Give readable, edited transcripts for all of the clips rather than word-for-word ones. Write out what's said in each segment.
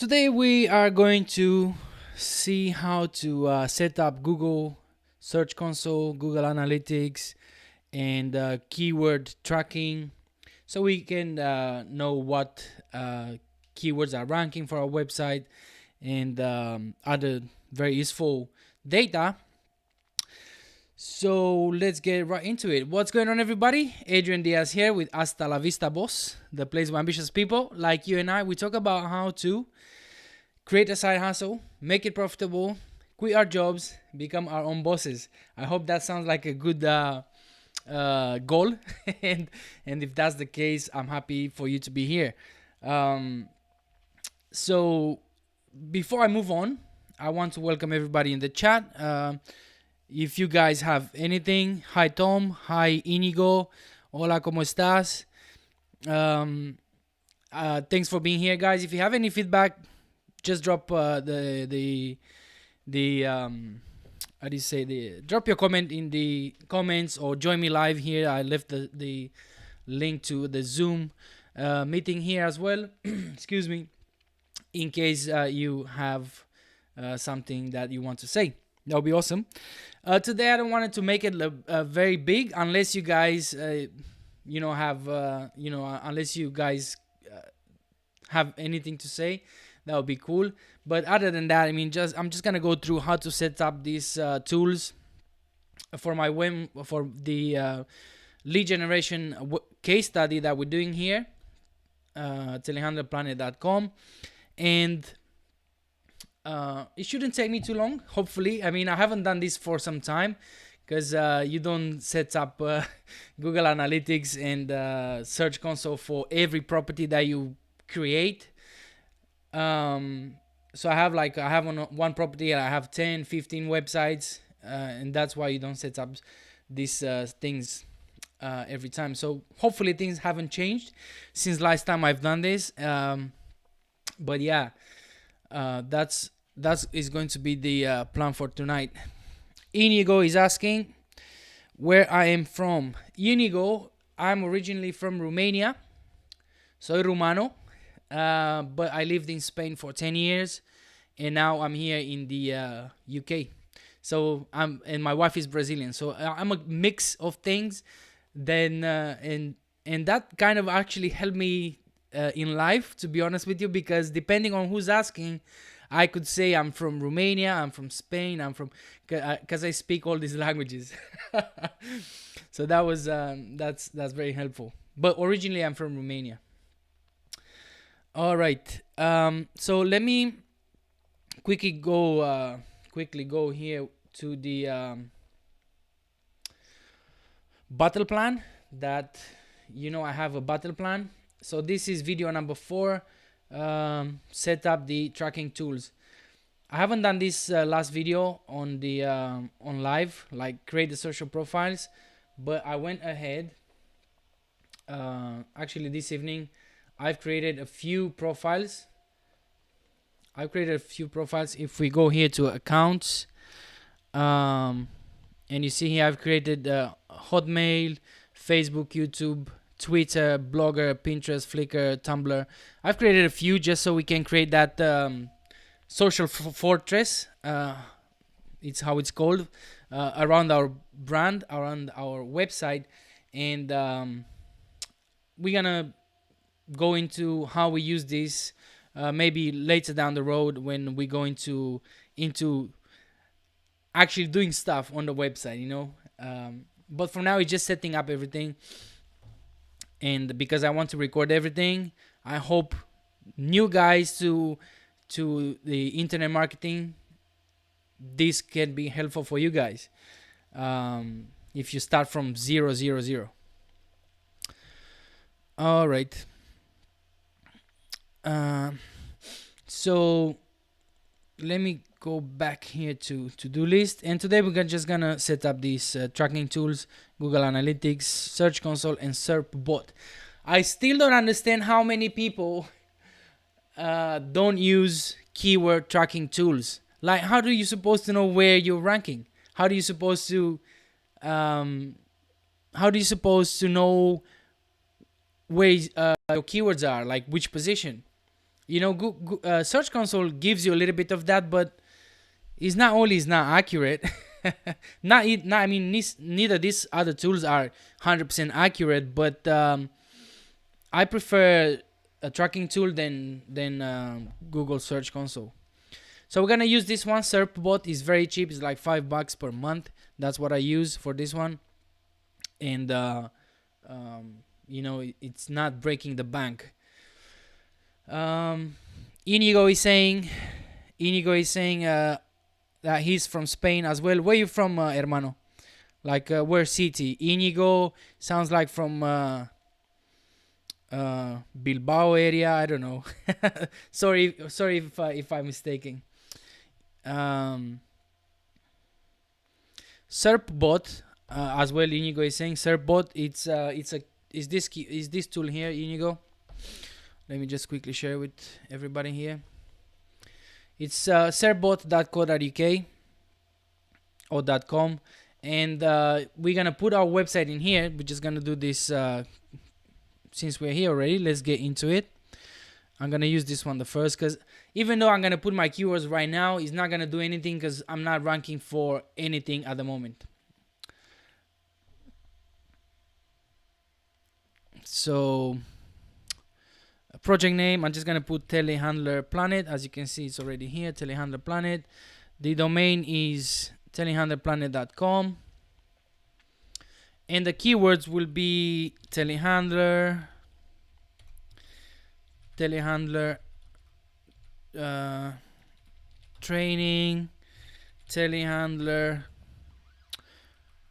today we are going to see how to set up Google Search Console, Google Analytics, and keyword tracking, so we can know what keywords are ranking for our website and other very useful data. So let's get right into it. What's going on, everybody? Adrian Diaz here with Hasta la Vista Boss, the place where ambitious people like you and I, we talk about how to create a side hustle, make it profitable, quit our jobs, become our own bosses. I hope that sounds like a good goal. and if that's the case, I'm happy for you to be here. So before I move on, I want to welcome everybody in the chat. If you guys have anything, hi Tom, hi Inigo, hola, ¿cómo estás? Thanks for being here, guys. If you have any feedback, just drop drop your comment in the comments or join me live here. I left the link to the Zoom meeting here as well. Excuse me, in case you have something that you want to say. That would be awesome. Today I don't want to make it very big, unless you guys, unless you guys have anything to say. That would be cool. But other than that, I'm just gonna go through how to set up these tools for my the lead generation case study that we're doing here, telehandlerplanet.com, and it shouldn't take me too long, hopefully. I haven't done this for some time, because you don't set up Google Analytics and Search Console for every property that you create. So I have on one property, I have 10, 15 websites, and that's why you don't set up these things every time. So hopefully things haven't changed since last time I've done this. But yeah, that is going to be the plan for tonight. Inigo is asking where I am from. Inigo, I'm originally from Romania. Soy rumano, but I lived in Spain for 10 years, and now I'm here in the UK. So and my wife is Brazilian, so I'm a mix of things. Then and that kind of actually helped me in life, to be honest with you, because depending on who's asking, I could say I'm from Romania, I'm from Spain, I'm from, because I speak all these languages. So that was that's very helpful. But originally I'm from Romania. All right. So let me quickly go here to the battle plan. That I have a battle plan. So this is video number 4. Set up the tracking tools. I haven't done this last video on the on live, like create the social profiles, but I went ahead. Actually, this evening, I've created a few profiles. If we go here to accounts, and you see here I've created Hotmail, Facebook, YouTube, Twitter, Blogger, Pinterest, Flickr, Tumblr. I've created a few just so we can create that social fortress. It's how it's called, around our brand, around our website, and we're gonna go into how we use this maybe later down the road when we go into actually doing stuff on the website, but for now it's just setting up everything. And because I want to record everything, I hope new guys to the internet marketing, this can be helpful for you guys if you start from 000. All right. So let me go back here to to-do list, and today we're just gonna set up these tracking tools: Google Analytics, Search Console, and SERP Bot. I still don't understand how many people don't use keyword tracking tools. Like, how do you supposed to know where you're ranking? How do you supposed to know where your keywords are, like which position? You know, Search Console gives you a little bit of that, but it's not accurate. I mean, neither these other tools are 100% accurate, but I prefer a tracking tool than Google Search Console. So we're gonna use this one. SERPbot is very cheap. It's like $5 per month. That's what I use for this one, and you know, it's not breaking the bank. Inigo is saying that he's from Spain as well. Where you from, hermano? Like where city? Inigo sounds like from Bilbao area. I don't know. sorry if I'm mistaken. SERPbot as well. Inigo is saying SERPbot. Is this tool here, Inigo? Let me just quickly share with everybody here. It's serpbot.co.uk or .com, and we're gonna put our website in here. We're just gonna do this since we're here already. Let's get into it. I'm gonna use this one the first, because even though I'm gonna put my keywords right now, it's not gonna do anything because I'm not ranking for anything at the moment. So project name, I'm just gonna put Telehandler Planet. As you can see, it's already here, Telehandler Planet. The domain is telehandlerplanet.com, and the keywords will be telehandler, training, telehandler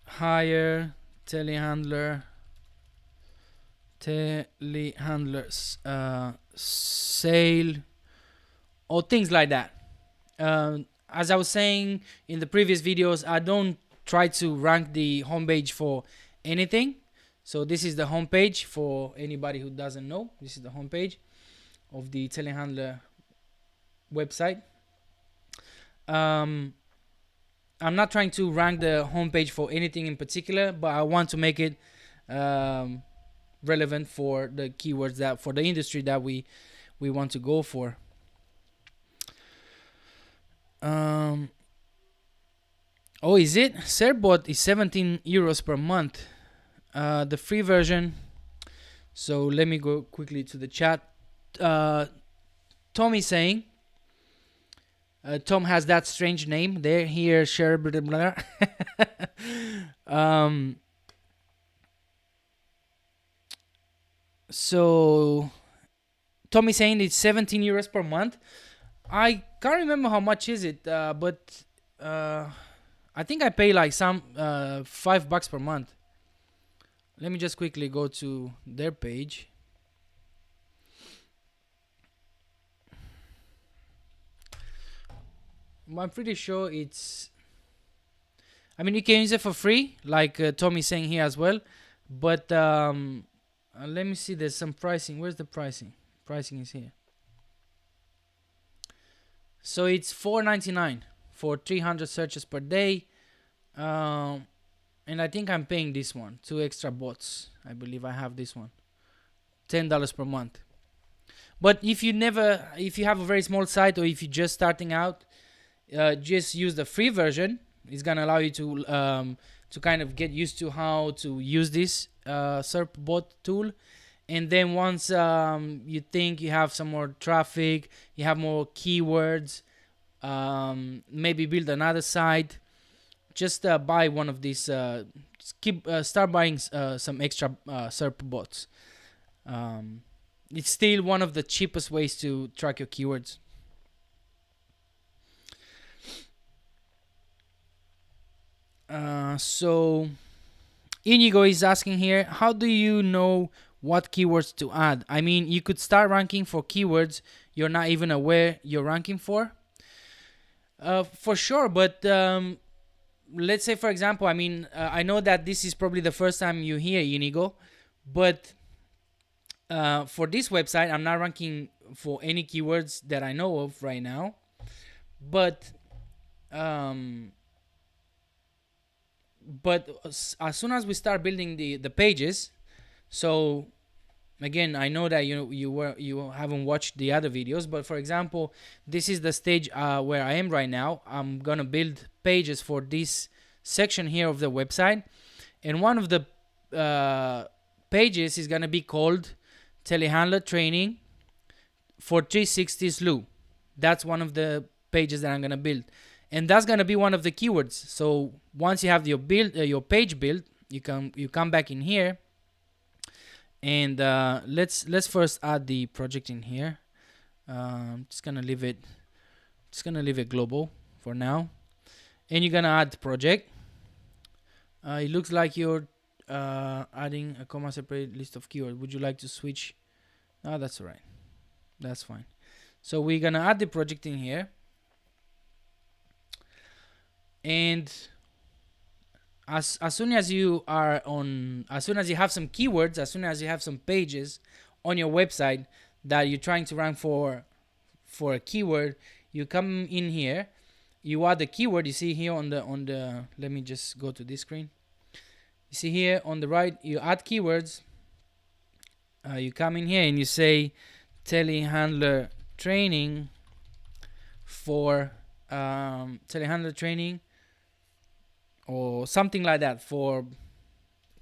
hire, telehandler sale, or things like that. As I was saying in the previous videos, I don't try to rank the homepage for anything. So this is the homepage for anybody who doesn't know. This is the homepage of the Telehandler website. I'm not trying to rank the homepage for anything in particular, but I want to make it relevant for the keywords, that for the industry that we want to go for. Oh, is it? SERPbot is 17 euros per month, the free version. So let me go quickly to the chat. Tom is saying, Tom has that strange name there, here, share, blah, blah, blah. So Tom is saying it's 17 euros per month. I can't remember how much is it, but I think I pay like some $5 per month. Let me just quickly go to their page. I'm pretty sure it's, I mean, you can use it for free, like Tom is saying here as well, but let me see, there's some pricing. Where's the pricing? Pricing is here. So it's $4.99 for 300 searches per day, and I think I'm paying this one, 2 extra bots. I believe I have this one, $10 per month. But if you have a very small site, or if you're just starting out, just use the free version. It's gonna allow you to kind of get used to how to use this SERPbot tool. And then once you think you have some more traffic, you have more keywords, maybe build another site, just buy one of these. Start buying some extra SERPbots. It's still one of the cheapest ways to track your keywords. So Inigo is asking here, how do you know what keywords to add? I mean, you could start ranking for keywords you're not even aware you're ranking for. For sure, but let's say, for example, I mean, I know that this is probably the first time you hear Inigo, but for this website, I'm not ranking for any keywords that I know of right now. But as soon as we start building the pages, so again, I know that you haven't watched the other videos, but for example, this is the stage where I am right now. I'm gonna build pages for this section here of the website, and one of the pages is gonna be called telehandler training for 360 slew. That's one of the pages that I'm gonna build, and that's gonna be one of the keywords. So once you have your page built, you come back in here, and let's first add the project in here. Just gonna leave it global for now, and you're gonna add project. It looks like you're adding a comma separated list of keywords. Would you like to switch? No, that's all right. That's fine. So we're gonna add the project in here, and as soon as you have some keywords, as soon as you have some pages on your website that you're trying to rank for a keyword, you come in here, you add the keyword. You see here on the let me just go to this screen. You see here on the right, you add keywords. You come in here and you say telehandler training for telehandler training or something like that, for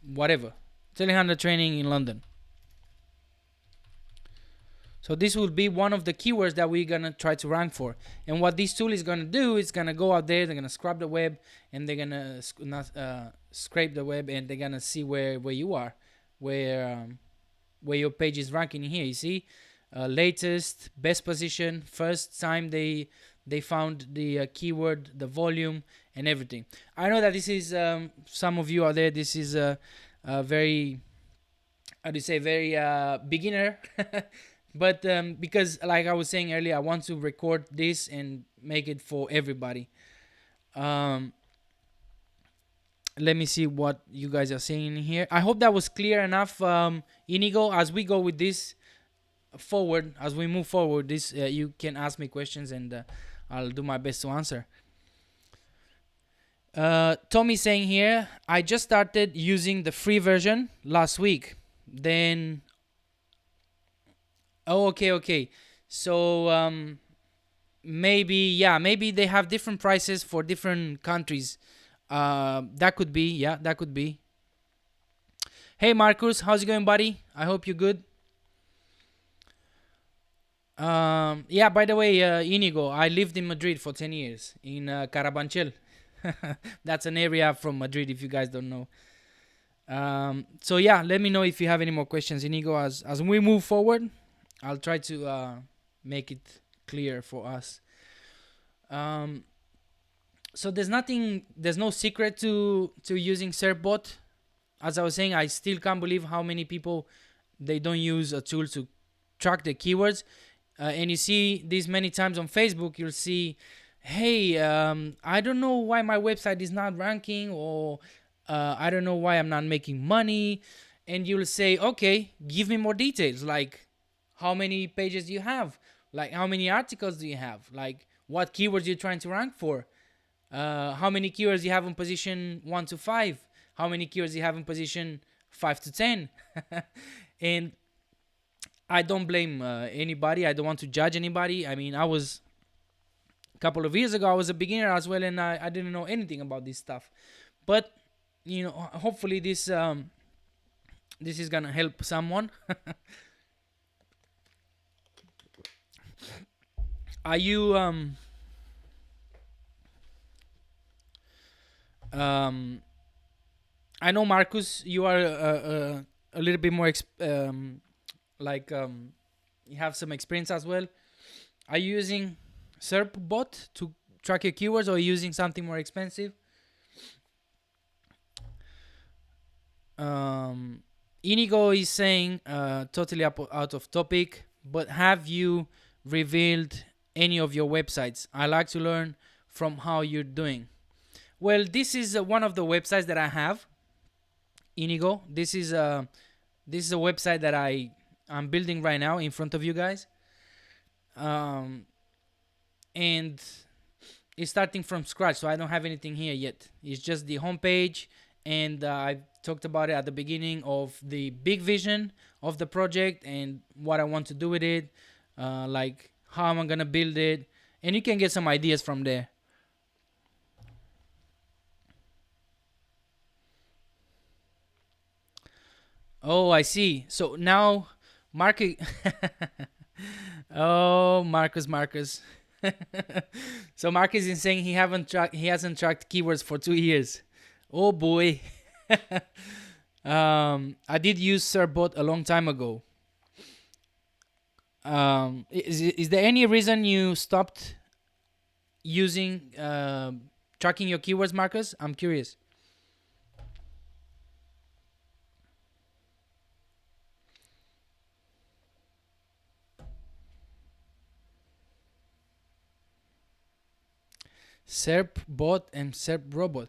whatever, telehandler training in London. So this will be one of the keywords that we're gonna try to rank for. And what this tool is gonna do is gonna go out there, they're gonna scrub the web, and they're gonna scrape the web, and they're gonna see where you are, where your page is ranking in here. You see, latest, best position, first time they found the keyword, the volume, and everything. I know that this is some of you out there, this is a very, how do you say, very beginner. But because, like I was saying earlier, I want to record this and make it for everybody. Let me see what you guys are saying here. I hope that was clear enough, Inigo. As we go with this forward, as we move forward, this you can ask me questions, and I'll do my best to answer. Tommy saying here, I just started using the free version last week. Then, oh, okay. So maybe they have different prices for different countries. That could be, yeah, that could be. Hey Marcus, how's it going, buddy? I hope you're good. Yeah, by the way, Inigo, I lived in Madrid for 10 years, in Carabanchel. That's an area from Madrid, if you guys don't know. So yeah, let me know if you have any more questions, Inigo. As we move forward, I'll try to make it clear for us. So there's no secret to using SERPbot. As I was saying, I still can't believe how many people, they don't use a tool to track the keywords. And you see this many times on Facebook. You'll see, hey, I don't know why my website is not ranking, or I don't know why I'm not making money. And you'll say, okay, give me more details. Like, how many pages do you have? Like, how many articles do you have? Like, what keywords you're trying to rank for? How many keywords you have in position 1 to 5? How many keywords you have in position 5 to 10? And I don't blame anybody. I don't want to judge anybody. I mean, a couple of years ago, I was a beginner as well, and I didn't know anything about this stuff. But, hopefully this is gonna help someone. Are you I know, Marcus, you are a little bit more you have some experience as well. Are you using SERPbot to track your keywords, or are you using something more expensive? Inigo is saying, totally out of topic, but have you revealed any of your websites? I like to learn from how you're doing. Well, this is one of the websites that I have, Inigo. This is a website that I'm building right now in front of you guys, and it's starting from scratch, so I don't have anything here yet. It's just the homepage and I talked about it at the beginning of the big vision of the project and what I want to do with it, like how am I gonna build it, and you can get some ideas from there. Oh, I see. So now, Marcus. Oh, Marcus. So Marcus is saying he hasn't tracked keywords for 2 years. Oh boy. I did use SERPbot a long time ago. Is there any reason you stopped using tracking your keywords, Marcus? I'm curious. SERPbot and SERProbot.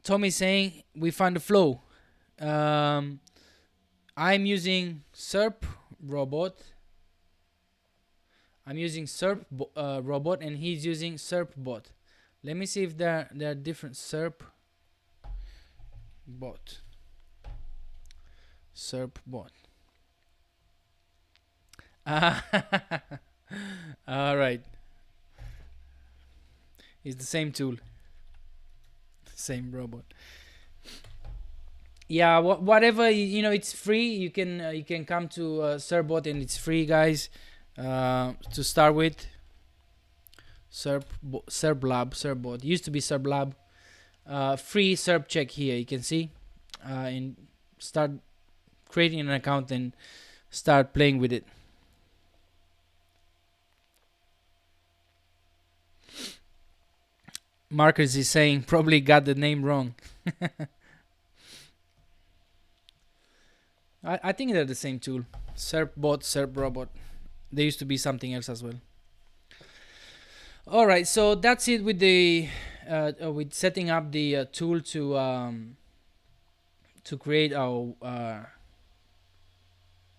Tommy saying we found the flow. I'm using SERProbot. I'm using SERProbot, and he's using SERPbot. Let me see if there are different. SERPbot. SERPbot. All right. It's the same tool, same robot. Yeah, whatever, it's free. You can come to SERPbot, and it's free, guys, to start with. SERPbot used to be SERPlab. Free SERP check here, you can see, and start creating an account and start playing with it. Marcus is saying probably got the name wrong. I think they're the same tool. SERPbot, SERProbot. There used to be something else as well. All right, so that's it with the with setting up the tool to create our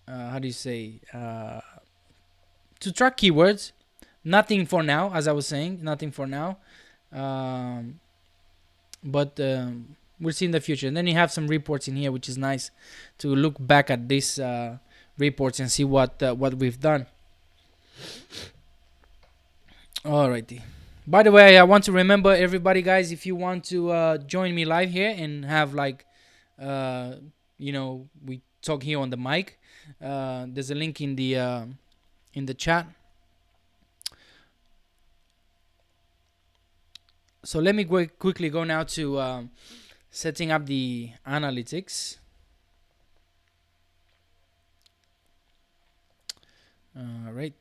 how do you say, to track keywords. Nothing for now, as I was saying, nothing for now. But we'll see in the future. And then you have some reports in here, which is nice to look back at these reports and see what we've done. Alrighty. By the way, I want to remember everybody, guys, if you want to join me live here and have like we talk here on the mic, there's a link in the chat. So let me quickly go now to setting up the analytics. All right.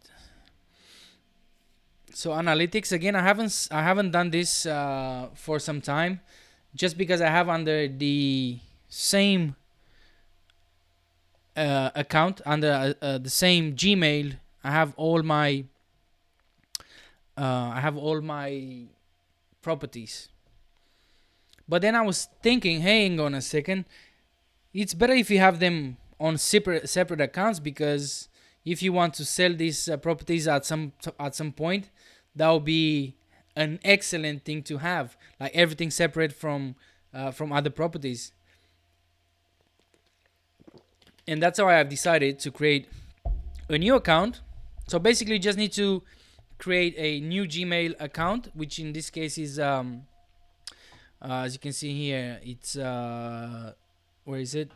So analytics, again, I haven't done this for some time, just because I have under the same account, under the same Gmail. I have all my properties. But then I was thinking, hey, hang on a second, it's better if you have them on separate accounts, because if you want to sell these properties at some point, that would be an excellent thing to have, like everything separate from other properties. And that's how I have decided to create a new account. So basically, you just need to create a new Gmail account, which in this case is as you can see here, it's where is it?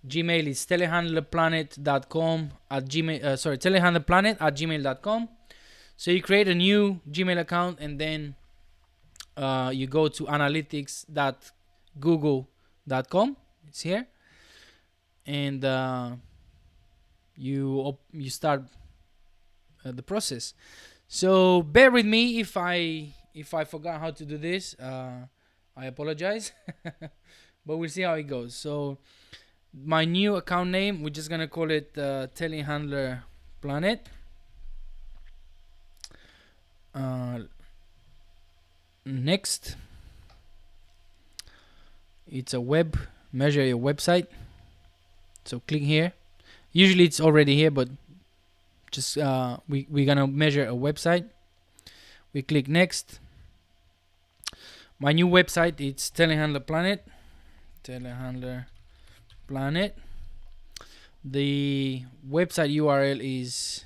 Gmail is telehandlerplanet.com at Gmail. telehandlerplanet@gmail.com. So you create a new Gmail account, and then you go to analytics.google.com. It's here, and you start the process. So bear with me if I forgot how to do this. I apologize, but we'll see how it goes. So my new account name, we're just gonna call it Telehandler Planet. Next, it's a web, measure your website. So click here. Usually it's already here, but just we're gonna measure a website. We click next. My new website, it's Telehandler Planet. Telehandler Planet. The website URL is,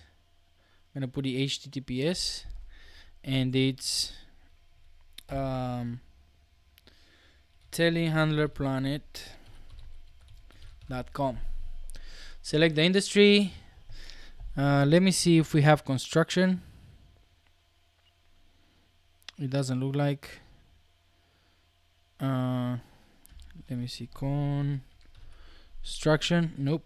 I'm gonna put the HTTPS, and it's telehandlerplanet.com. Select the industry. Let me see if we have construction. It doesn't look like. Let me see, construction. Nope.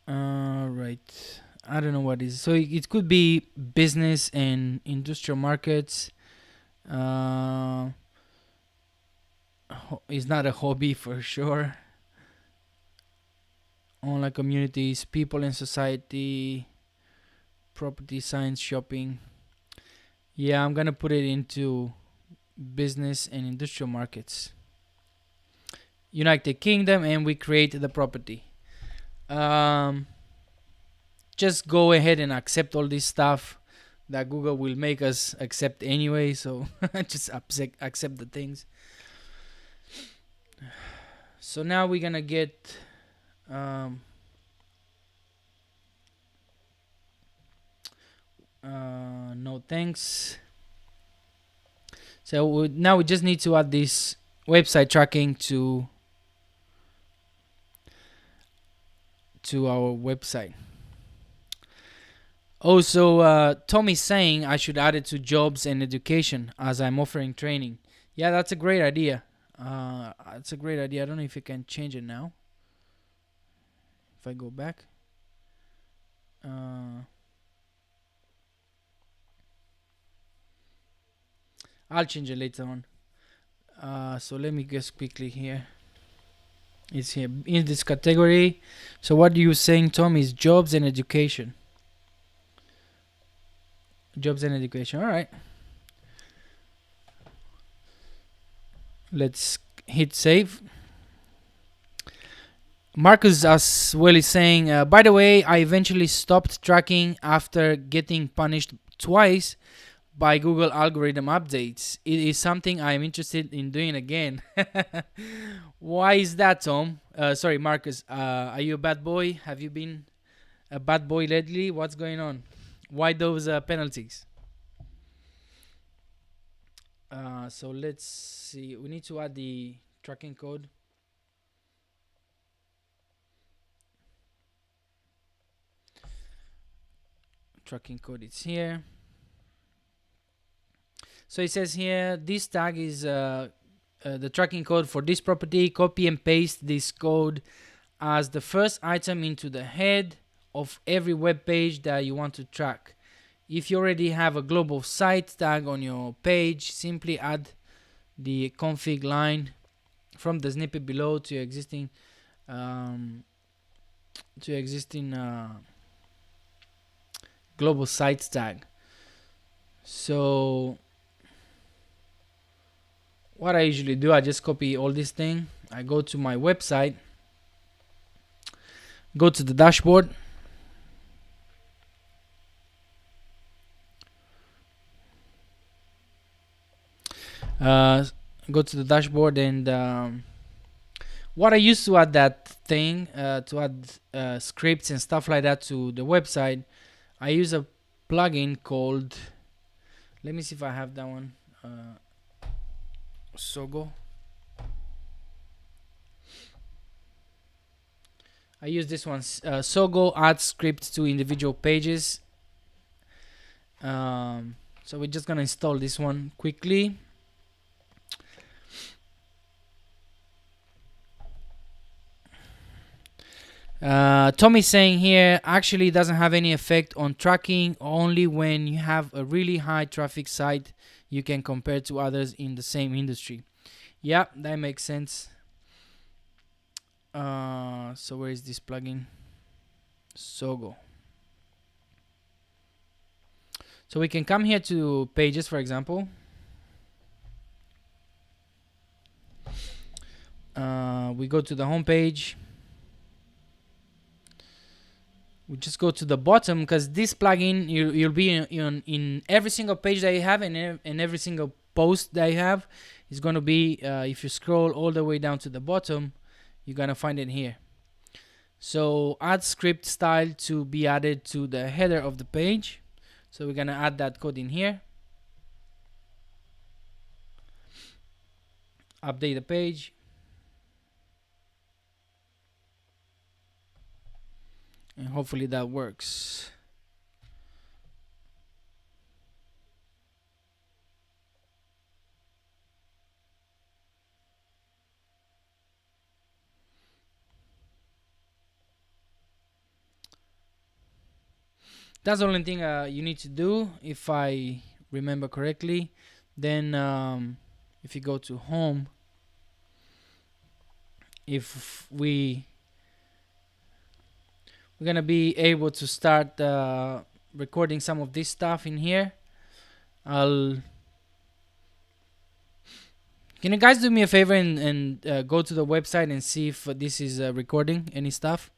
Right. I don't know what is. So it could be business and industrial markets. It's not a hobby for sure. Online communities, people in society, property, science, shopping. Yeah, I'm gonna put it into business and industrial markets. United Kingdom, and we create the property. Just go ahead and accept all this stuff that Google will make us accept anyway. So just accept the things. So now we're gonna get no thanks. So now we just need to add this website tracking to our website. Also, Tom is saying I should add it to jobs and education as I'm offering training. Yeah, that's a great idea. It's a great idea. I don't know if you can change it now. If I go back. I'll change it later on. So let me guess quickly here. It's here in this category. So what you're saying, Tom, is jobs and education. Jobs and education. All right. Let's hit save. Marcus as well is saying, by the way, I eventually stopped tracking after getting punished twice by Google algorithm updates. It is something I am interested in doing again. Why is that, Tom? Sorry, Marcus. Are you a bad boy? Have you been a bad boy lately? What's going on? Why those penalties? So let's see. We need to add the tracking code. Tracking code is here. So it says here, this tag is the tracking code for this property. Copy and paste this code as the first item into the head of every web page that you want to track. If you already have a global site tag on your page, simply add the config line from the snippet below to your existing global sites tag. So what I usually do, I just copy all this thing. I go to my website, go to the dashboard, go to the dashboard, and what I used to add that thing to add scripts and stuff like that to the website, I use a plugin called, let me see if I have that one, Sogo. I use this one, Sogo adds scripts to individual pages. So we're just gonna install this one quickly. Tommy saying here, actually doesn't have any effect on tracking, only when you have a really high traffic site you can compare to others in the same industry. Yeah, that makes sense. So where is this plugin? Sogo. So we can come here to pages, for example. We go to the home page. we just go to the bottom, because this plugin you'll be in every single page that you have, and in every single post that you have is going to be, if you scroll all the way down to the bottom, you're going to find it here. So add script style to be added to the header of the page. So we're going to add that code in here. Update the page. And hopefully that works. That's the only thing you need to do, if I remember correctly. Then if you go to home, if we're gonna be able to start recording some of this stuff in here. Can you guys do me a favor and go to the website and see if this is recording any stuff?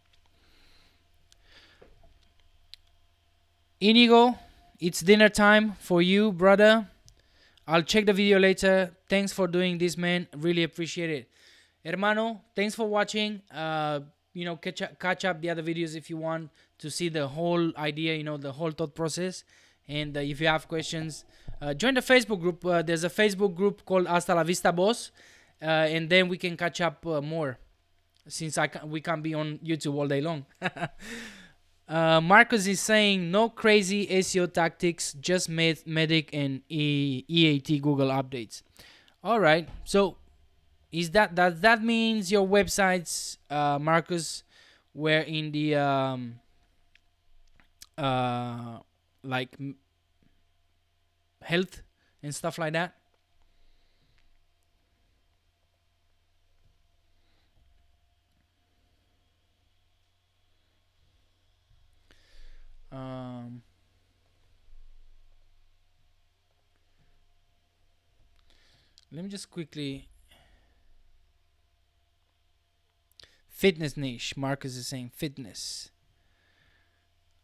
Inigo, it's dinner time for you, brother. I'll check the video later. Thanks for doing this, man. Really appreciate it. Hermano, thanks for watching. Catch up the other videos if you want to see the whole idea, the whole thought process. And if you have questions, join the Facebook group. There's a Facebook group called Hasta la Vista Boss. And then we can catch up more, since we can't be on YouTube all day long. Marcus is saying no crazy SEO tactics, just Medic and EAT Google updates. All right. So does that means your websites, Marcus, were in the like health and stuff like that? Let me just quickly. Fitness niche. Marcus is saying fitness.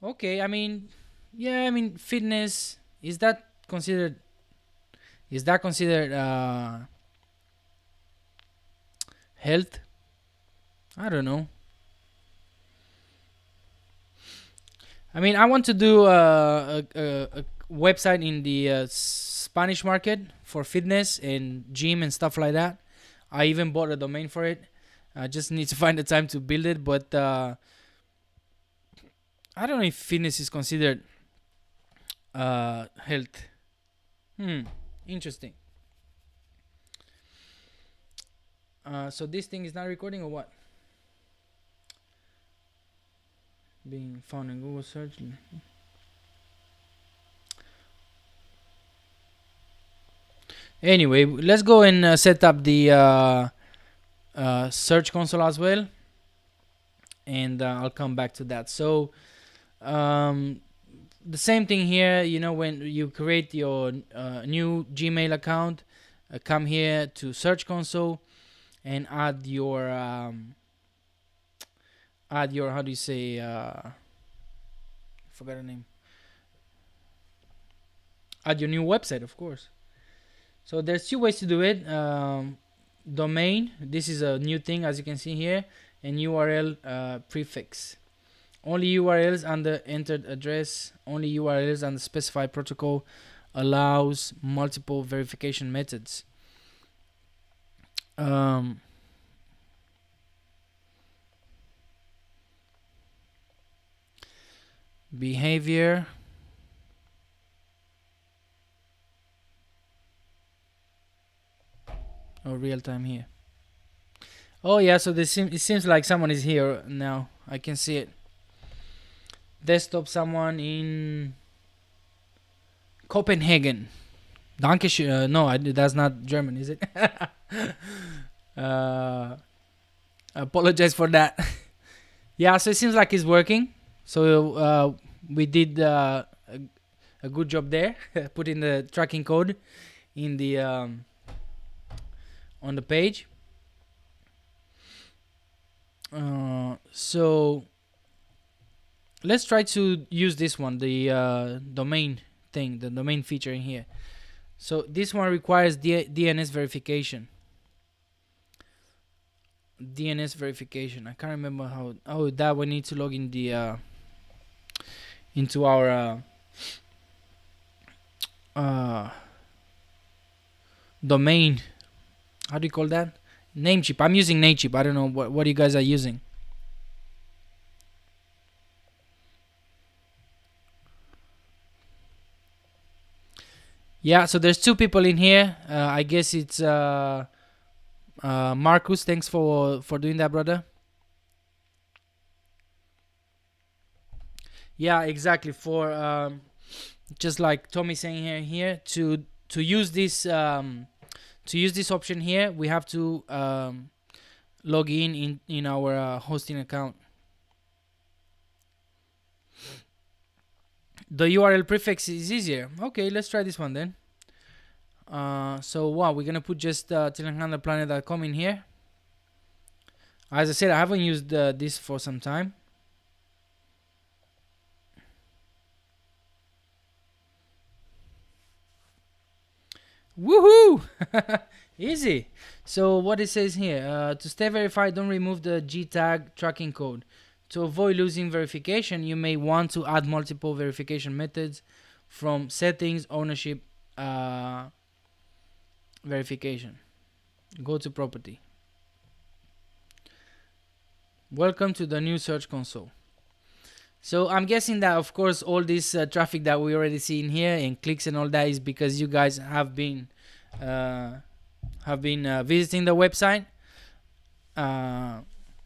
Okay, fitness, is that considered health? I don't know. I want to do a website in the Spanish market for fitness and gym and stuff like that. I even bought a domain for it. I just need to find the time to build it, but I don't know if fitness is considered health. Interesting. So this thing is not recording or what? Being found in Google search. Anyway, let's go and set up the search console as well, and I'll come back to that. So the same thing here, when you create your new Gmail account, come here to search console and add your how do you say, forgot the name, add your new website, of course. So there's two ways to do it. Domain, this is a new thing, as you can see here, and URL prefix. Only URLs under entered address, only URLs under specified protocol, allows multiple verification methods. Behavior. Oh, real time here. Oh yeah, so it seems like someone is here now. I can see it. Desktop, someone in Copenhagen. Danke schön. No, that's not German, is it? Apologize for that. Yeah, so it seems like it's working. So we did a good job there, putting the tracking code in the on the page. So let's try to use this one, the domain thing, the domain feature in here. So this one requires DNS verification. DNS verification. I can't remember how. Oh, that we need to log in the into our domain. How do you call that? Namecheap. I'm using Namecheap. I don't know what you guys are using. Yeah, so there's 2 people in here. I guess it's Marcus. Thanks for doing that, brother. Yeah, exactly. For just like Tommy saying here to use this option here, we have to log in our hosting account. The URL prefix is easier. Okay, let's try this one then. So wow, we're gonna put just telecomplanet.com in here. As I said, I haven't used this for some time. Woohoo! Easy. So what it says here, to stay verified, don't remove the G tag tracking code. To avoid losing verification, you may want to add multiple verification methods from settings, ownership, verification. Go to property. Welcome to the new search console. So I'm guessing that, of course, all this traffic that we already see in here and clicks and all that is because you guys have been visiting the website.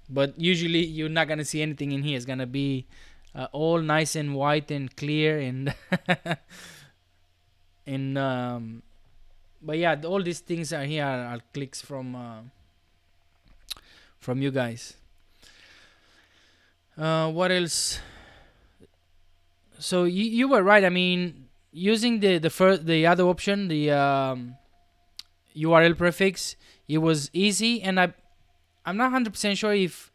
But usually you're not gonna see anything in here. It's gonna be all nice and white and clear and and but yeah, all these things are here are clicks from you guys. What else? So you were right. I mean, using the other option, the URL prefix, it was easy, and I'm not 100% sure if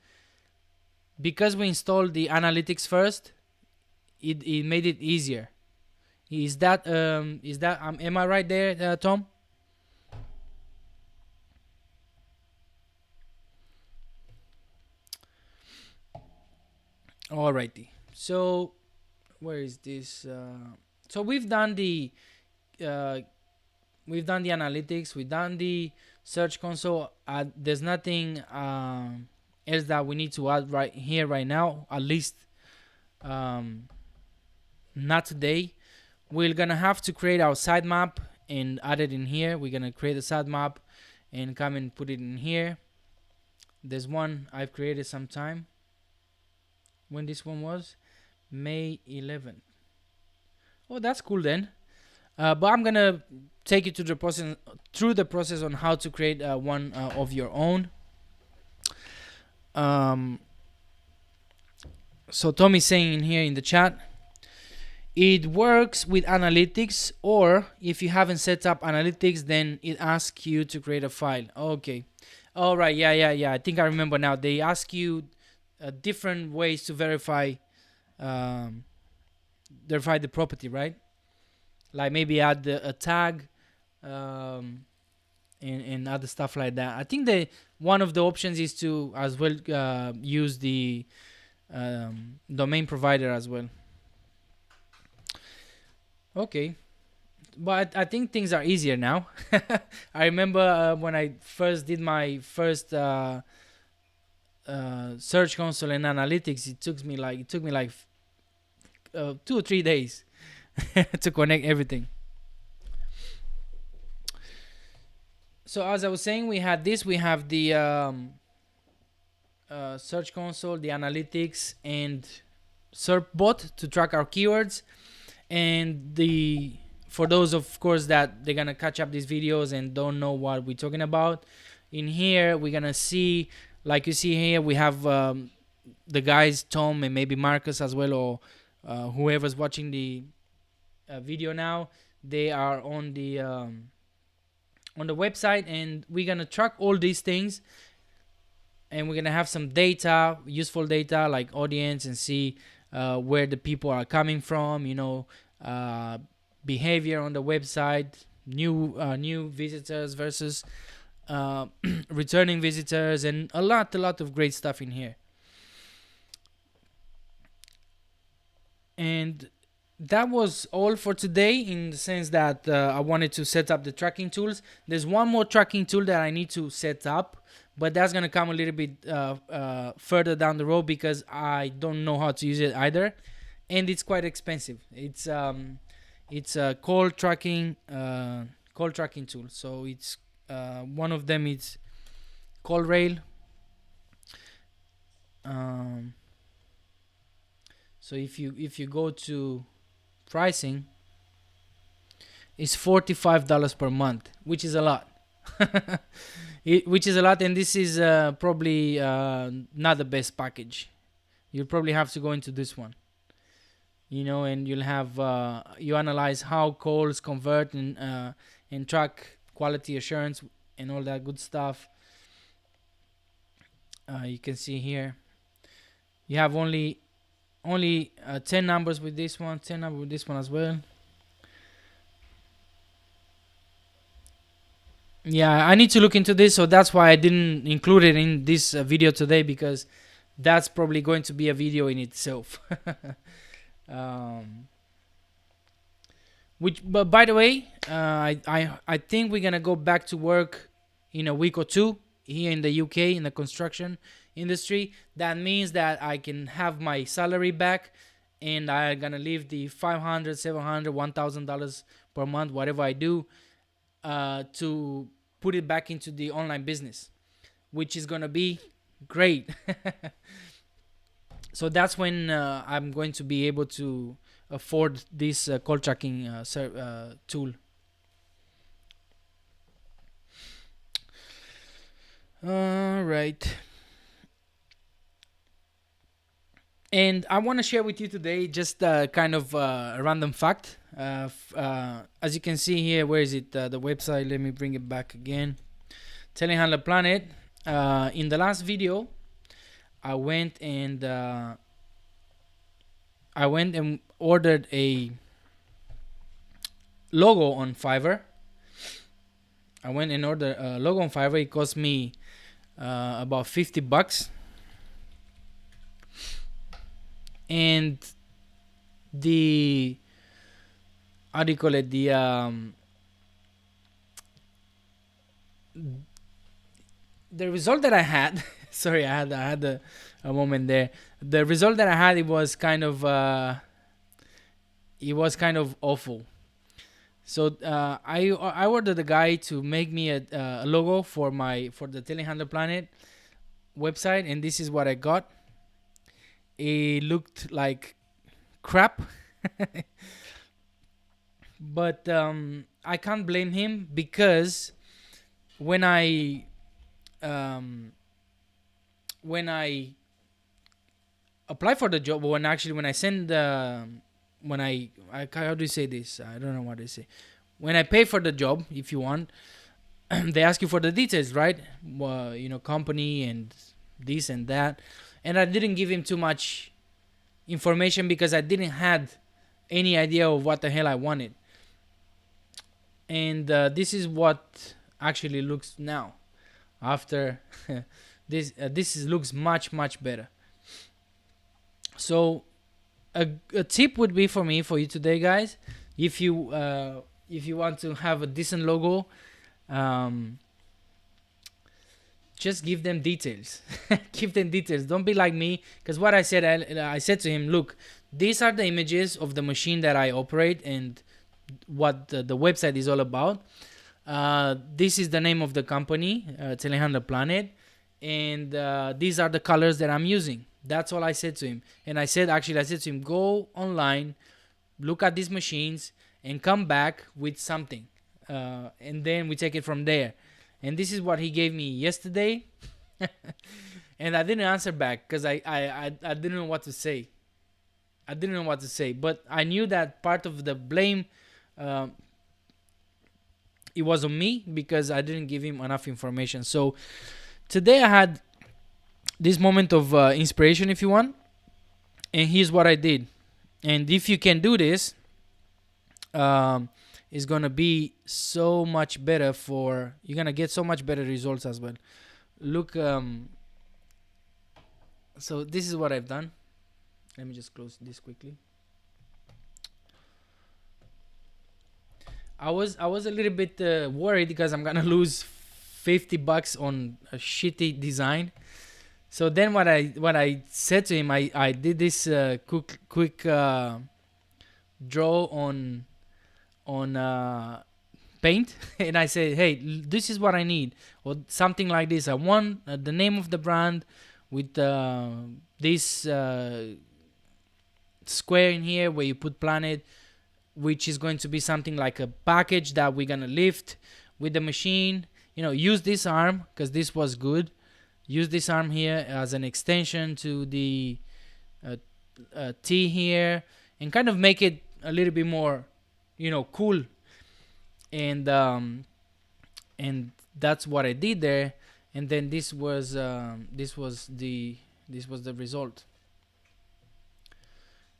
because we installed the analytics first, it made it easier. Is that am I right there, Tom? Alrighty. So where is this? So we've done the analytics. We've done the search console. There's nothing else that we need to add right here right now. At least not today. We're gonna have to create our sitemap and add it in here. We're gonna create a sitemap and come and put it in here. There's one I've created sometime. When this one was May 11th. Oh, that's cool then. But I'm gonna take you to the process through the process on how to create one of your own. So Tommy's saying in here in the chat, it works with analytics, or if you haven't set up analytics, then it asks you to create a file. Okay. All right. Yeah. I think I remember now. They ask you different ways to verify the property, right? Like maybe add a tag and other stuff like that. I think one of the options is to as well use the domain provider as well. Okay, but I think things are easier now. I remember when I first did my first search console and analytics, it took me like 2 or 3 days to connect everything. So as I was saying, we have the search console, the analytics, and SERPbot to track our keywords. And for those, of course, that they're gonna catch up these videos and don't know what we're talking about, in here we're gonna see, like you see here, we have the guys Tom and maybe Marcus as well, or whoever's watching the video now. They are on the website, and we're gonna track all these things, and we're gonna have some data, useful data like audience, and see where the people are coming from, behavior on the website, new visitors versus returning visitors, and a lot of great stuff in here. And that was all for today, in the sense that I wanted to set up the tracking tools. There's one more tracking tool that I need to set up, but that's going to come a little bit further down the road, because I don't know how to use it either, and it's quite expensive. It's a call tracking tool. So it's one of them is CallRail. So if you go to pricing, it's $45 per month, which is a lot. Which is a lot, and this is probably not the best package. You'll probably have to go into this one, and you'll have you analyze how calls convert, and track quality assurance and all that good stuff. You can see here you have only 10 numbers with this one, 10 numbers with this one as well. Yeah, I need to look into this, so that's why I didn't include it in this video today, because that's probably going to be a video in itself. But by the way, I think we're gonna go back to work in a week or two here in the UK in the construction industry. That means that I can have my salary back, and I'm gonna leave the $500, $700, $1,000 per month, whatever I do, to put it back into the online business, which is gonna be great. So that's when I'm going to be able to afford this call tracking tool. All right. And I want to share with you today just kind of a random fact. As you can see here, where is it? The website. Let me bring it back again. Telehandler Planet. In the last video, I went and ordered a logo on Fiverr. I went and ordered a logo on Fiverr. It cost me about $50. And the, how do you call it, the result that I had sorry, I had a moment there. The result that I had, it was kind of awful. So I ordered the guy to make me a logo for the Telehandler Planet website, and this is what I got. It looked like crap. But I can't blame him, because when I apply for the job, when I send how do you say this? I don't know what to say. When I pay for the job, if you want, they ask you for the details, right? Company and this and that. And I didn't give him too much information, because I didn't had any idea of what the hell I wanted. And this is what actually looks now. After this looks much better. So a tip would be for you today, guys, if you want to have a decent logo, just give them details. Give them details. Don't be like me, because what I said, I said to him, look, these are the images of the machine that I operate and what the website is all about. This is the name of the company, Telehandler Planet, and these are the colors that I'm using. That's all I said to him. And I said to him, go online, look at these machines, and come back with something, and then we take it from there. And this is what he gave me yesterday. And I didn't answer back, because I didn't know what to say. But I knew that part of the blame, it was on me, because I didn't give him enough information. So today I had this moment of inspiration, if you want. And here's what I did. And if you can do this, it's gonna be so much better for, you're gonna get so much better results as well. Look, so this is what I've done. Let me just close this quickly. I was a little bit worried because I'm gonna lose $50 on a shitty design. So then what I said to him, I did this quick draw on Paint, and I said, hey, this is what I need, or something like this. I want the name of the brand with this square in here where you put planet, which is going to be something like a package that we're gonna lift with the machine. Use this arm because this was good. Use this arm here as an extension to the T here, and kind of make it a little bit more, cool. And that's what I did there. And then this was the result.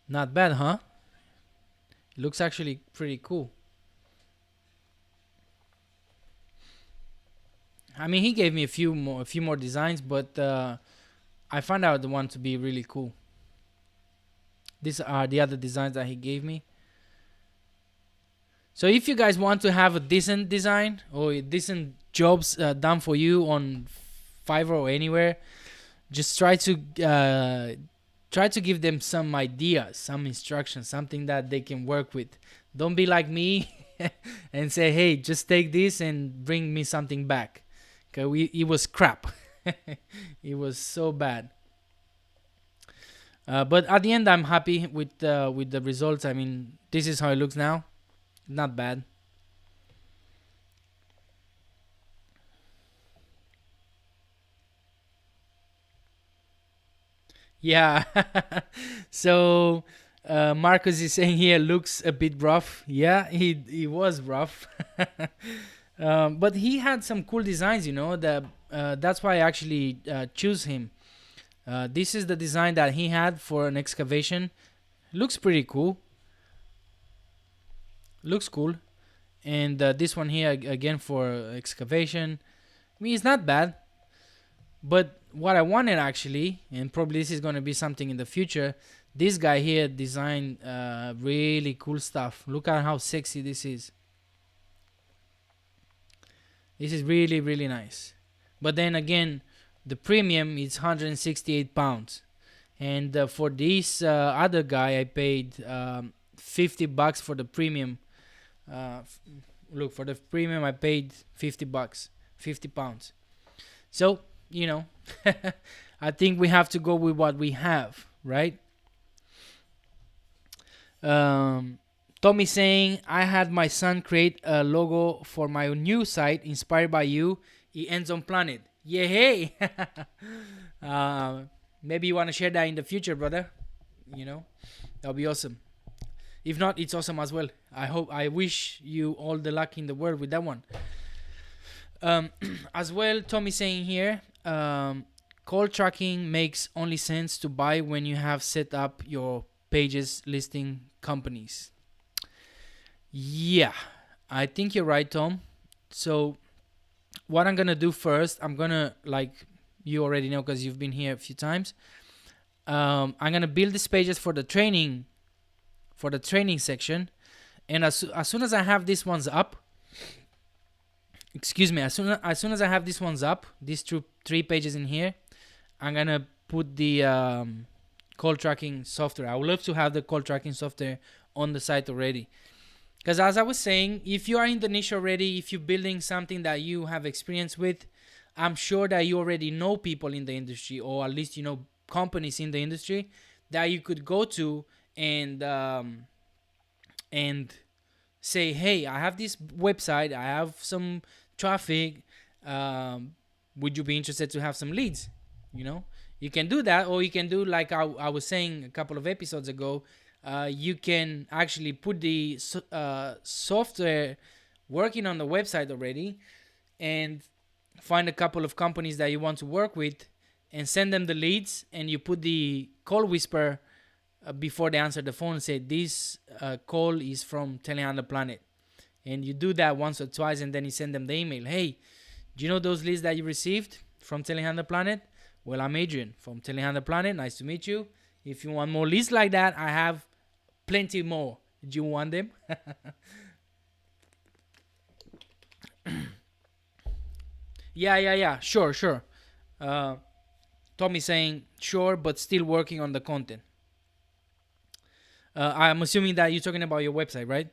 Not bad, huh? It looks actually pretty cool. I mean, he gave me a few more designs, but I found out the one to be really cool. These are the other designs that he gave me. So if you guys want to have a decent design or decent jobs done for you on Fiverr or anywhere, just try to give them some ideas, some instructions, something that they can work with. Don't be like me and say, hey, just take this and bring me something back. Okay, it was crap. It was so bad. But at the end, I'm happy with the results. I mean, this is how it looks now. Not bad. Yeah. So Marcus is saying here looks a bit rough. Yeah, he was rough. But he had some cool designs, that's why I actually choose him. This is the design that he had for an excavation. Looks pretty cool. Looks cool. And this one here again for excavation. I mean, it's not bad. But what I wanted actually, and probably this is going to be something in the future, this guy here designed really cool stuff. Look at how sexy this is. This is really, really nice. But then again, the premium is £168. And for this other guy, I paid $50 for the premium. Look, for the premium, I paid £50, £50. So, I think we have to go with what we have, right? Tommy saying, I had my son create a logo for my new site inspired by you. It ends on planet. Yeah, hey. Maybe you want to share that in the future, brother. That'll be awesome. If not, it's awesome as well. I wish you all the luck in the world with that one. As well, Tommy saying here, call tracking makes only sense to buy when you have set up your pages listing companies. Yeah, I think you're right, Tom. So what I'm gonna do first, I'm gonna, like you already know because you've been here a few times, I'm gonna build these pages for the training section. And as soon as I have these ones up, as soon as I have these ones up, these three pages in here, I'm gonna put the call tracking software. I would love to have the call tracking software on the site already. Because as I was saying, if you are in the niche already, if you're building something that you have experience with, I'm sure that you already know people in the industry, or at least companies in the industry that you could go to and say, hey, I have this website, I have some traffic, would you be interested to have some leads? You can do that, or you can do like I was saying a couple of episodes ago. You can actually put the software working on the website already and find a couple of companies that you want to work with and send them the leads, and you put the call whisper before they answer the phone, say this call is from Telehandler Planet. And you do that once or twice, and then you send them the email. Hey, do you know those leads that you received from Telehandler Planet? Well, I'm Adrian from Telehandler Planet. Nice to meet you. If you want more leads like that, I have plenty more. Do you want them? Yeah. Sure. Tommy saying sure, but still working on the content. I'm assuming that you're talking about your website, right?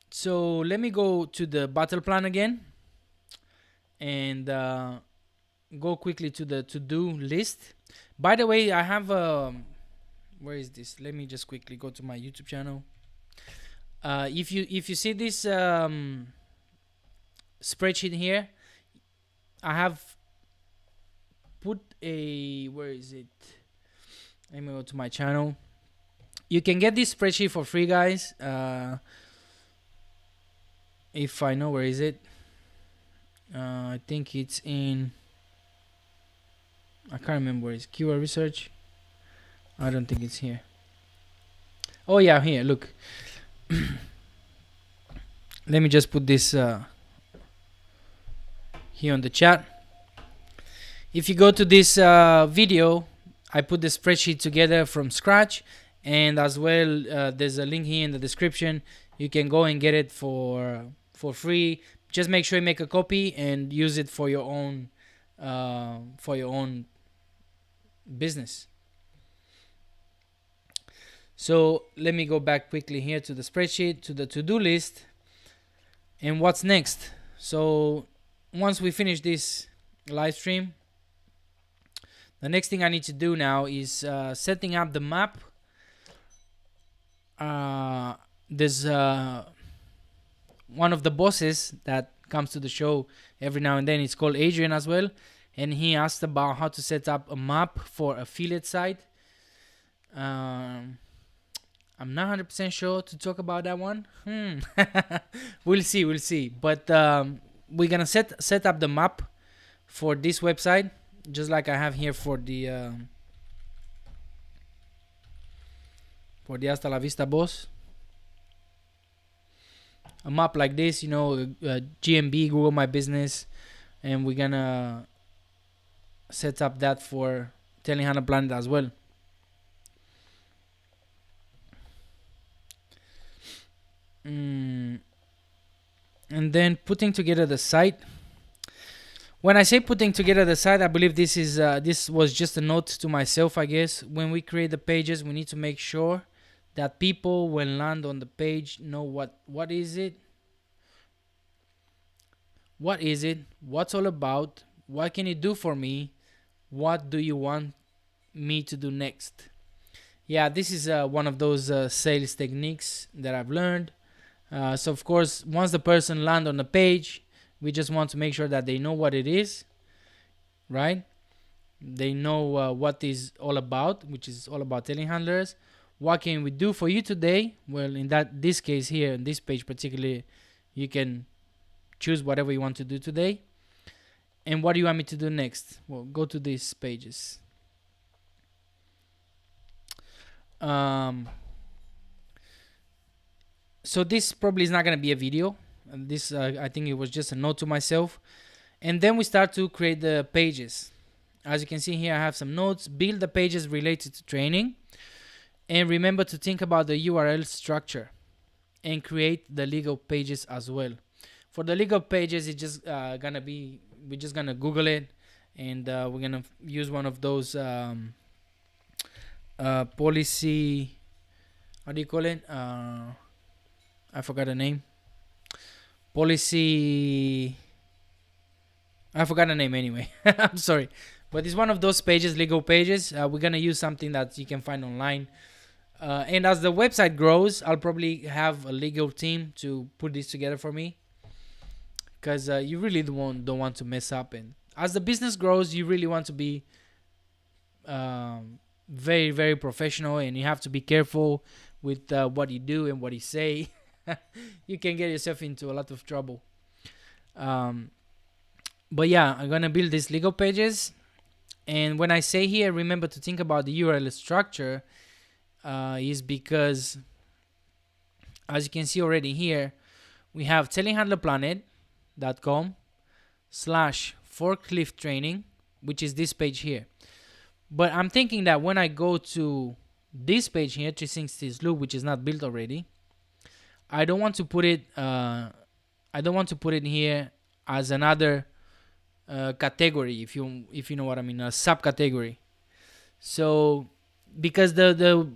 So let me go to the battle plan again and go quickly to the to-do list. By the way, I have where is this? Let me just quickly go to my YouTube channel. If you see this spreadsheet here, I have put a, where is it? Let me go to my channel. You can get this spreadsheet for free, guys. If I know, where is it? I think it's in, I can't remember where it's, keyword research. I don't think it's here. Oh yeah, here, look. Let me just put this here on the chat. If you go to this video, I put the spreadsheet together from scratch, and as well there's a link here in the description. You can go and get it for free. Just make sure you make a copy and use it for your own business. So let me go back quickly here to the spreadsheet, to the to-do list, and what's next. So once we finish this live stream, the next thing I need to do now is setting up the map. There's one of the bosses that comes to the show every now and then. It's called Adrian as well, and he asked about how to set up a map for affiliate site. I'm not 100% sure to talk about that one. We'll see. But we're gonna set up the map for this website, just like I have here for the Hasta La Vista Boss. A map like this, GMB, Google My Business, and we're gonna set up that for Telehandler Planet as well. And then putting together the site. When I say putting together the site, I believe this is this was just a note to myself, I guess. When we create the pages, we need to make sure that people, when land on the page, know what is it, what's all about, what can it do for me, what do you want me to do next. Yeah, this is one of those sales techniques that I've learned. So of course, once the person land on the page, we just want to make sure that they know what it is, right? They know what is all about, which is all about telehandlers. What can we do for you today? Well, in this case here, in this page particularly, you can choose whatever you want to do today. And what do you want me to do next? Well, go to these pages. So this probably is not going to be a video. This I think it was just a note to myself. And then we start to create the pages. As you can see here, I have some notes. Build the pages related to training. And remember to think about the URL structure. And create the legal pages as well. For the legal pages, it's just gonna be, we're just gonna Google it, and we're gonna use one of those policy, how do you call it? I forgot the name. Policy, I forgot the name anyway. I'm sorry, but it's one of those pages, legal pages. We're gonna use something that you can find online. And as the website grows, I'll probably have a legal team to put this together for me, because you really don't want to mess up. And as the business grows, you really want to be very, very professional, and you have to be careful with what you do and what you say. You can get yourself into a lot of trouble. But yeah, I'm gonna build these Lego pages. And when I say here, remember to think about the URL structure, is because, as you can see already here, we have telehandlerplanet.com/forklift training, which is this page here. But I'm thinking that when I go to this page here, 360 Loop, which is not built already, I don't want to put it. I don't want to put it here as another category, if you know what I mean, a subcategory. So because the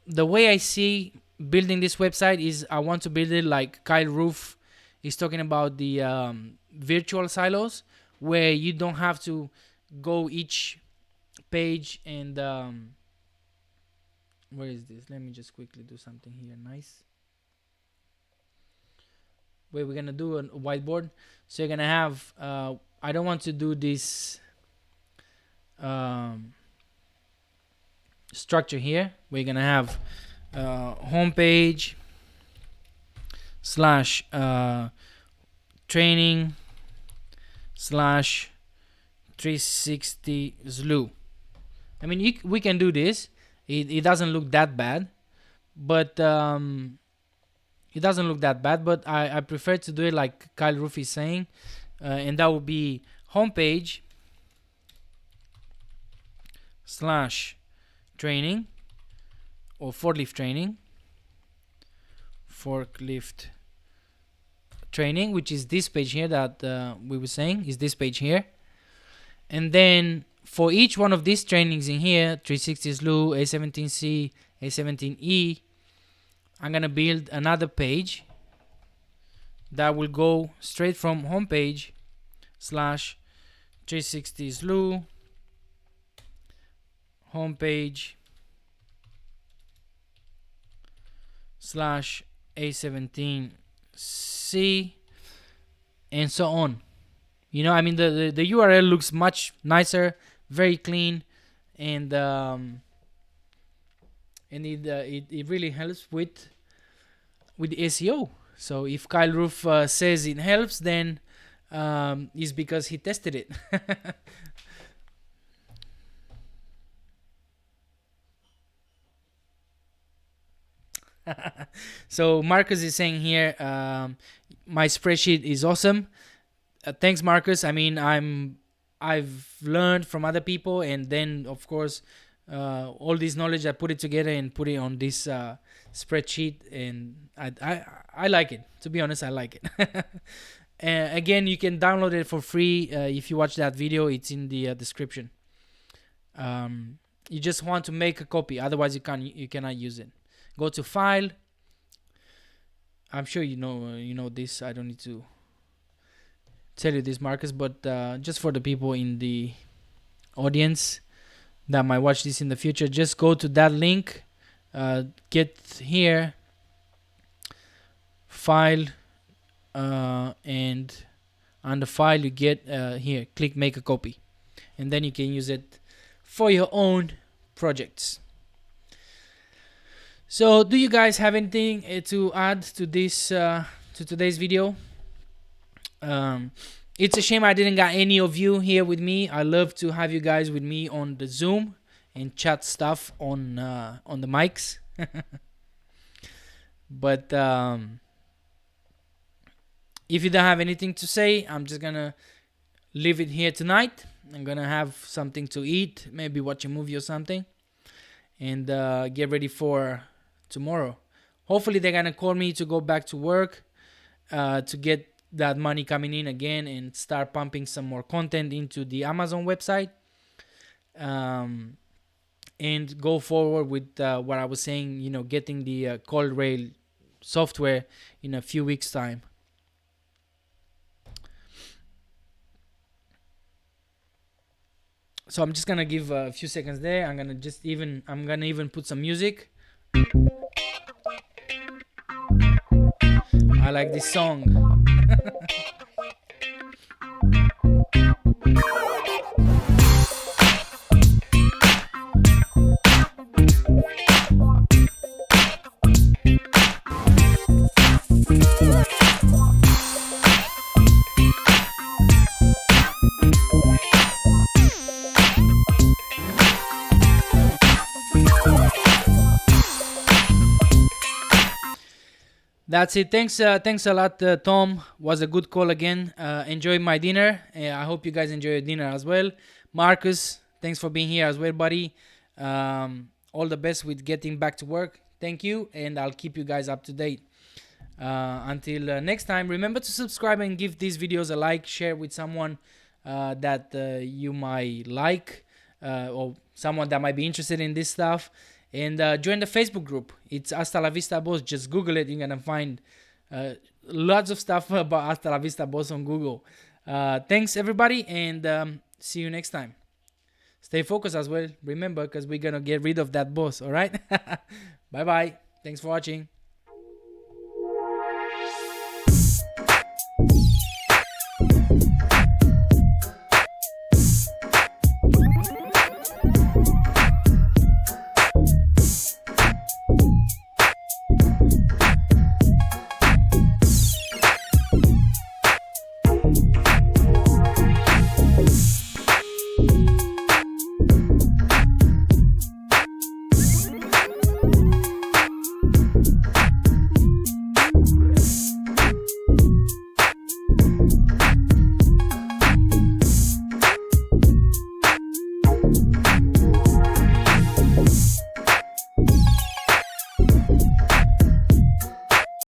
way I see building this website is, I want to build it like Kyle Roof is talking about the virtual silos, where you don't have to go each page and where is this? Let me just quickly do something here. Nice. Where we're gonna do a whiteboard. So you're gonna have I don't want to do this structure here. We're gonna have homepage slash training slash 360 SLU. I mean, we can do this. It doesn't look that bad, but I prefer to do it like Kyle Roof is saying, and that would be homepage slash training or forklift training, which is this page here that we were saying is this page here. And then for each one of these trainings in here, 360 SLU, A17C, A17E, I'm gonna build another page that will go straight from homepage slash 360 SLU homepage slash A17C and so on. You know, I mean, the URL looks much nicer, very clean, and it really helps with SEO. So if Kyle Roof says it helps, then it's because he tested it. So Marcus is saying here, my spreadsheet is awesome. Thanks, Marcus. I mean, I've learned from other people, and then of course all this knowledge, I put it together and put it on this spreadsheet, and I like it. To be honest, I like it. Again, you can download it for free if you watch that video. It's in the description. You just want to make a copy, otherwise you cannot use it. Go to File. I'm sure you know this. I don't need to tell you this, Marcus, but just for the people in the audience that might watch this in the future, just go to that link, get here, File, and on the file you get here, click Make a Copy, and then you can use it for your own projects. So do you guys have anything to add to this to today's video? It's a shame I didn't got any of you here with me. I love to have you guys with me on the Zoom and chat stuff on the mics. But if you don't have anything to say, I'm just gonna leave it here tonight. I'm gonna have something to eat, maybe watch a movie or something, and get ready for tomorrow. Hopefully they're gonna call me to go back to work, to get that money coming in again and start pumping some more content into the Amazon website, and go forward with what I was saying, you know, getting the ColdRail software in a few weeks time. So I'm just gonna give a few seconds there. I'm gonna even put some music. I like this song. That's it. Thanks a lot, Tom. Was a good call again. Enjoy my dinner. I hope you guys enjoy your dinner as well. Marcus, thanks for being here as well, buddy. All the best with getting back to work. Thank you, and I'll keep you guys up to date. Until next time, remember to subscribe and give these videos a like. Share with someone that you might like, or someone that might be interested in this stuff. And join the Facebook group. It's Hasta La Vista Boss. Just Google it. You're going to find lots of stuff about Hasta La Vista Boss on Google. Thanks, everybody, and see you next time. Stay focused as well. Remember, because we're going to get rid of that boss, all right? Bye-bye. Thanks for watching.